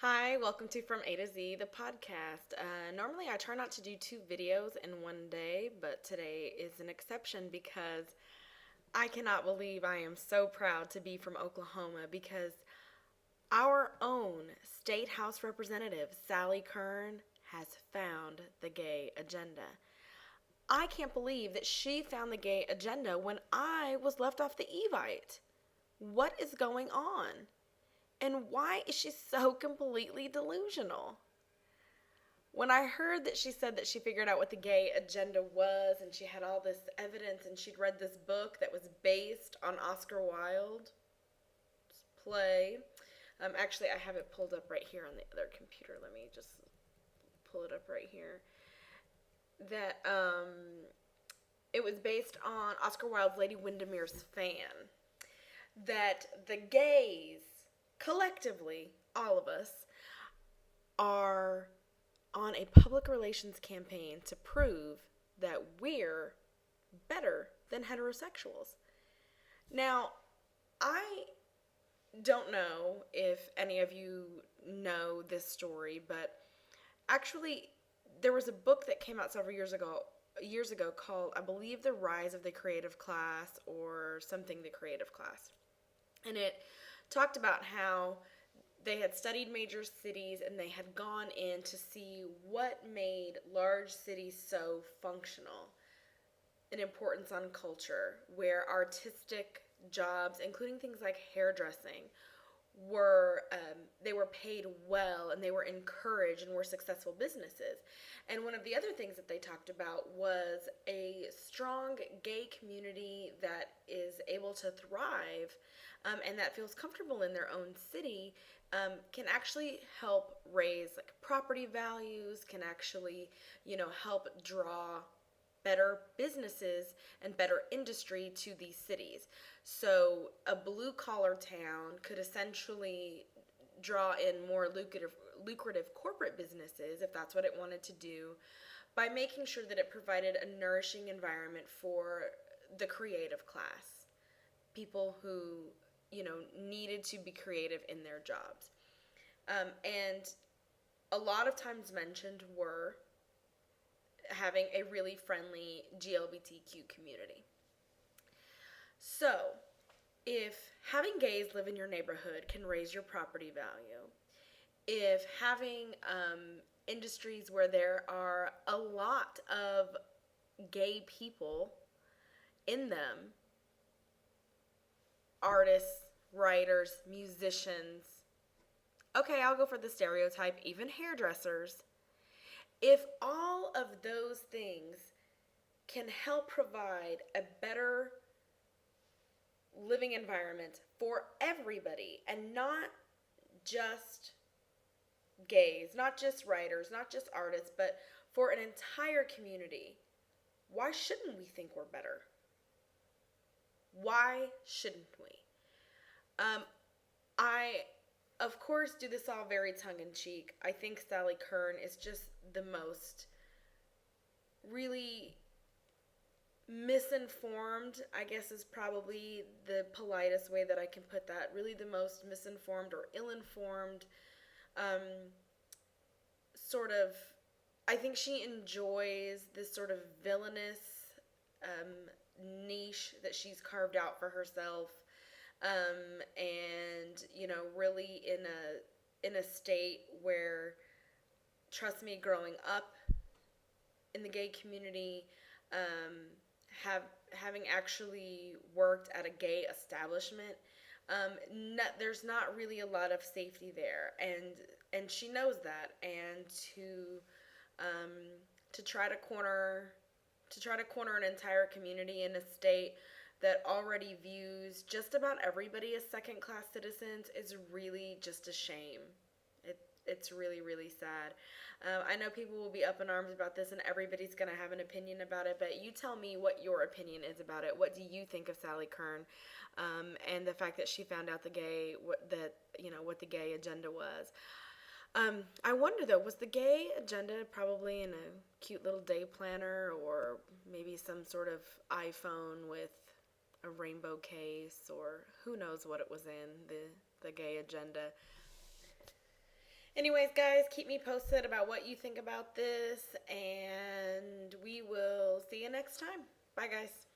Hi, welcome to From A to Z, the podcast. Normally, I try not to do two videos in one day, but today is an exception because I cannot believe I am so proud to be from Oklahoma because our own State House Representative, Sally Kern, has found the gay agenda. I can't believe that she found the gay agenda when I was left off the Evite. What is going on? And why is she so completely delusional? When I heard that she said that she figured out what the gay agenda was and she had all this evidence and she'd read this book that was based on Oscar Wilde's play. Actually, I have it pulled up right here on the other computer. Let me just pull it up right here. That it was based on Oscar Wilde's Lady Windermere's Fan. That the gays, collectively, all of us, are on a public relations campaign to prove that we're better than heterosexuals. Now, I don't know if any of you know this story, but actually there was a book that came out several years ago called, I believe, The Rise of the Creative Class or something, The Creative Class. And it talked about how they had studied major cities and they had gone in to see what made large cities so functional, an importance on culture, where artistic jobs, including things like hairdressing, they were paid well and they were encouraged and were successful businesses. And one of the other things that they talked about was a strong gay community that is able to thrive and that feels comfortable in their own city, can actually help raise like property values, can actually, help draw better businesses and better industry to these cities. So a blue collar town could essentially draw in more lucrative corporate businesses if that's what it wanted to do by making sure that it provided a nourishing environment for the creative class, people who needed to be creative in their jobs. And a lot of times mentioned were having a really friendly GLBTQ community. So, if having gays live in your neighborhood can raise your property value, if having industries where there are a lot of gay people in them, artists, writers, musicians, okay, I'll go for the stereotype, even hairdressers, if all of those things can help provide a better living environment for everybody and not just gays, not just writers, not just artists, but for an entire community, why shouldn't we think we're better? Why shouldn't we? I, of course, do this all very tongue-in-cheek. I think Sally Kern is just the most really misinformed, I guess is probably the politest way that I can put that, really the most misinformed or ill-informed sort of, I think she enjoys this sort of villainous niche that she's carved out for herself, and really in a state where, trust me, growing up in the gay community, having actually worked at a gay establishment, there's not really a lot of safety there, and she knows that, and to try to corner an entire community in a state that already views just about everybody as second-class citizens is really just a shame. It's really, really sad. I know people will be up in arms about this and everybody's going to have an opinion about it, but you tell me what your opinion is about it. What do you think of Sally Kern and the fact that she found out what the gay agenda was? I wonder though, was the gay agenda probably in a cute little day planner or maybe some sort of iPhone with a rainbow case, or who knows what it was in the gay agenda? Anyways, guys, keep me posted about what you think about this, and we will see you next time. Bye, guys.